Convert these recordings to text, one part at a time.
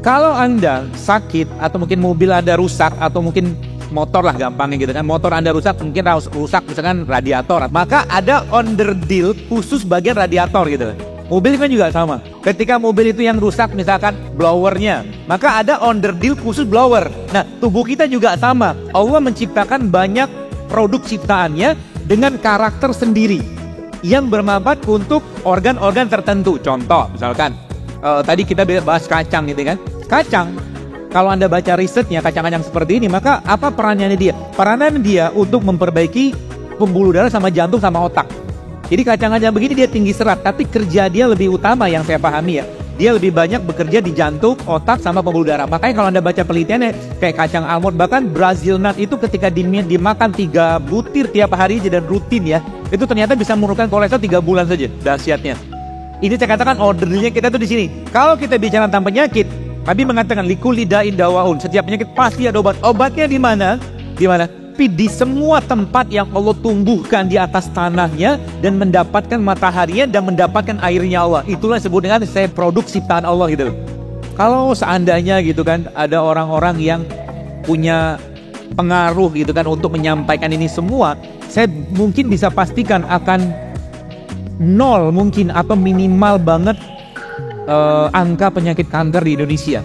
Kalau Anda sakit atau mungkin mobil Anda rusak atau mungkin motor lah gampangnya gitu kan, motor Anda rusak, mungkin rusak misalkan radiator, maka ada onderdil khusus bagian radiator gitu. Mobil kan juga sama. Ketika mobil itu yang rusak misalkan blowernya, maka ada onderdil khusus blower. Nah, tubuh kita juga sama. Allah menciptakan banyak produk ciptaannya dengan karakter sendiri yang bermanfaat untuk organ-organ tertentu. Contoh misalkan tadi kita bahas kacang gitu kan. Kacang, kalau Anda baca risetnya kacang-kacang seperti ini, maka apa perannya dia? Perannya dia untuk memperbaiki pembuluh darah sama jantung sama otak. Jadi kacang-kacang begini dia tinggi serat, tapi kerja dia lebih utama yang saya pahami ya. Dia lebih banyak bekerja di jantung, otak, sama pembuluh darah. Makanya kalau Anda baca penelitiannya, kayak kacang almond, bahkan Brazil nut itu ketika dimakan 3 butir tiap hari dan rutin ya, itu ternyata bisa menurunkan kolesterol 3 bulan saja, dahsyatnya. Ini saya katakan ordernya kita tuh di sini. Kalau kita bicara tentang penyakit, Nabi mengatakan likulli da'in dawaun. Setiap penyakit pasti ada obat. Obatnya di mana? Di mana? Tapi di semua tempat yang Allah tumbuhkan di atas tanahnya dan mendapatkan mataharinya dan mendapatkan airnya Allah. Itulah disebut dengan saya produk ciptaan Allah gitu. Kalau seandainya gitu kan ada orang-orang yang punya pengaruh gitu kan untuk menyampaikan ini semua, saya mungkin bisa pastikan akan 0 mungkin atau minimal banget angka penyakit kanker di Indonesia.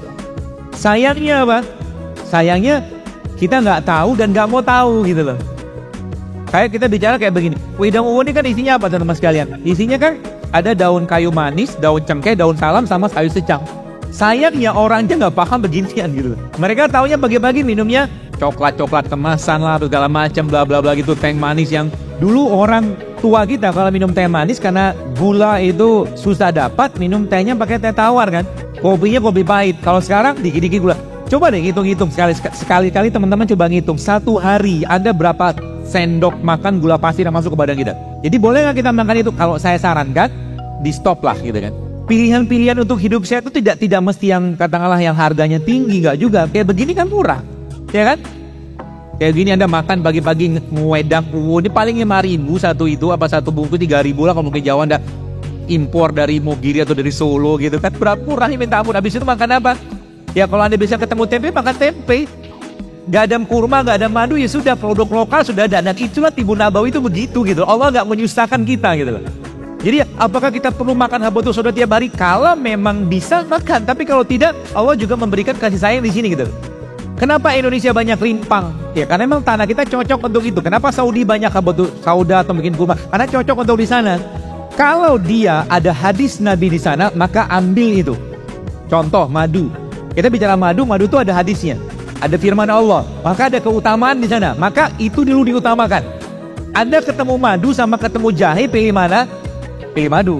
Sayangnya apa? Sayangnya kita nggak tahu dan nggak mau tahu gitu loh. Kayak kita bicara kayak begini, wedang uwu ini kan isinya apa teman-teman sekalian? Isinya kan ada daun kayu manis, daun cengkeh, daun salam, sama kayu secang. Sayangnya orang aja nggak paham beginian gitu loh. Mereka taunya pagi-pagi minumnya coklat kemasan lah, segala macam bla bla bla gitu, teh manis yang dulu orang tua kita kalau minum teh manis karena gula itu susah dapat, minum tehnya pakai teh tawar kan. Kopinya kopi pahit. Kalau sekarang dikit-dikit gula. Coba deh hitung-hitung sekali-kali teman-teman coba ngitung. Satu hari ada berapa sendok makan gula pasir yang masuk ke badan kita. Jadi boleh nggak kita makan itu? Kalau saya sarankan di stop lah gitu kan. Pilihan-pilihan untuk hidup sehat itu tidak mesti yang katakanlah yang harganya tinggi, nggak juga. Kayak begini kan murah, ya kan? Kayak gini Anda makan pagi-pagi wedang uwu, ini paling 5.000 satu itu, apa satu bungkus 3.000 lah kalau mungkin Jawa Anda impor dari Mogiri atau dari Solo gitu kan. Berapa murahnya minta ampun. Habis itu makan apa? Ya kalau Anda bisa ketemu tempe, makan tempe. Gak ada kurma, gak ada madu, ya sudah produk lokal sudah ada. Dan itulah Tibun Nabawi itu begitu gitu. Allah gak menyusahkan kita gitu loh. Jadi apakah kita perlu makan habatus sauda tiap hari? Kalau memang bisa makan, tapi kalau tidak, Allah juga memberikan kasih sayang di sini gitu. Kenapa Indonesia banyak rimpang? Ya karena memang tanah kita cocok untuk itu. Kenapa Saudi banyak habatus sauda atau mungkin kurma? Karena cocok untuk di sana. Kalau dia ada hadis Nabi di sana, maka ambil itu. Contoh madu. Kita bicara madu itu ada hadisnya. Ada firman Allah, maka ada keutamaan di sana. Maka itu dulu diutamakan. Anda ketemu madu sama ketemu jahe, pilih mana? Pilih madu.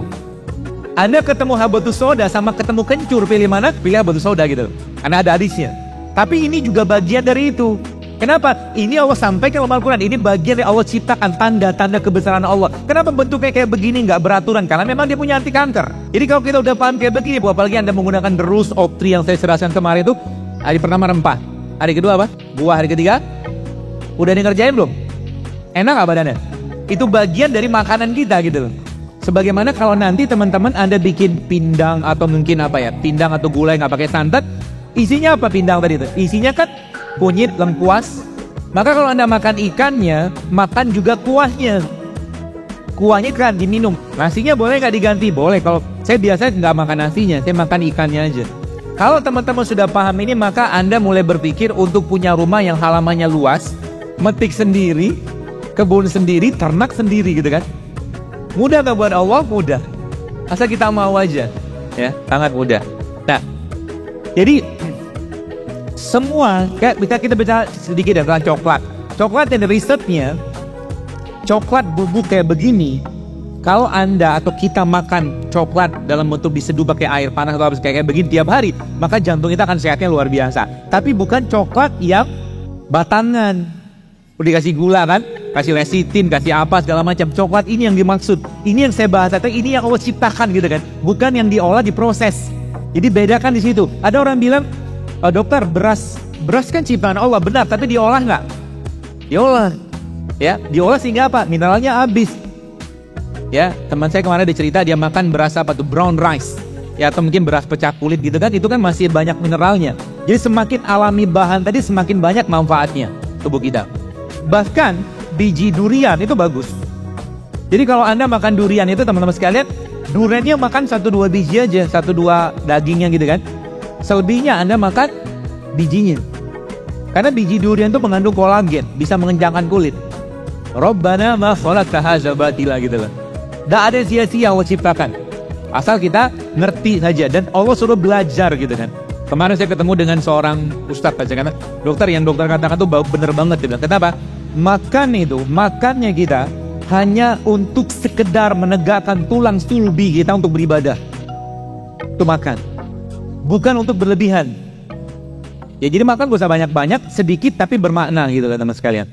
Anda ketemu habatus sauda sama ketemu kencur, pilih mana? Pilih habatus sauda gitu. Karena ada hadisnya. Tapi ini juga bagian dari itu. Kenapa? Ini Allah sampaikan dalam Al-Quran. Ini bagian dari Allah ciptakan tanda-tanda kebesaran Allah. Kenapa bentuknya kayak begini, nggak beraturan? Karena memang dia punya anti kanker. Jadi kalau kita udah paham kayak begini, apalagi Anda menggunakan the rules of three yang saya jelaskan kemarin itu. Hari pertama rempah, hari kedua apa? Buah, hari ketiga udah dikerjain belum? Enak gak badannya? Itu bagian dari makanan kita gitu loh. Sebagaimana kalau nanti teman-teman Anda bikin pindang atau mungkin apa ya, pindang atau gulai nggak pakai santan, isinya apa pindang tadi itu? Isinya kan kunyit, lengkuas. Maka kalau Anda makan ikannya, makan juga kuahnya. Kuahnya kan diminum. Nasinya boleh nggak diganti? Boleh. Kalau saya biasanya nggak makan nasinya, saya makan ikannya aja. Kalau teman-teman sudah paham ini, maka Anda mulai berpikir untuk punya rumah yang halamannya luas, metik sendiri, kebun sendiri, ternak sendiri gitu kan. Mudah nggak buat Allah? Mudah. Asal kita mau aja, ya, sangat mudah. Nah, jadi semua kayak kita bicara sedikit tentang coklat. Coklat yang risetnya, coklat bubuk kayak begini. Kalau Anda atau kita makan coklat dalam bentuk diseduh pakai air panas atau kayak begini tiap hari, maka jantung kita akan sehatnya luar biasa. Tapi bukan coklat yang batangan. Udah dikasih gula kan, kasih lecithin, kasih apa segala macam. Coklat ini yang dimaksud. Ini yang saya bahas tadi, ini yang Allah ciptakan gitu kan. Bukan yang diolah, diproses. Jadi bedakan di situ. Ada orang bilang, oh, dokter, beras kan ciptaan Allah, benar, tapi diolah nggak? Diolah, ya, diolah sehingga apa? Mineralnya habis. Ya, teman saya kemarin ada cerita dia makan beras apa tuh, brown rice. ya atau mungkin beras pecah kulit gitu kan, itu kan masih banyak mineralnya. Jadi semakin alami bahan tadi semakin banyak manfaatnya tubuh kita. Bahkan biji durian itu bagus. Jadi kalau Anda makan durian itu teman-teman sekalian, duriannya makan 1-2 biji aja, 1-2 dagingnya gitu kan. Selebihnya Anda makan bijinya. Karena biji durian itu mengandung kolagen, bisa mengencangkan kulit. Rabbana ma khalaqta hadza batila gitu loh. Tidak ada sia-sia Allah ciptakan. Asal kita ngerti saja, dan Allah suruh belajar gitu kan. Kemarin saya ketemu dengan seorang ustadz aja kan, dokter yang dokter katakan tuh bener banget gitu. Kenapa? Makannya kita hanya untuk sekedar menegakkan tulang sulbi kita untuk beribadah. Itu makan, bukan untuk berlebihan. Ya jadi makan gak usah banyak-banyak, sedikit tapi bermakna gitu kan teman sekalian.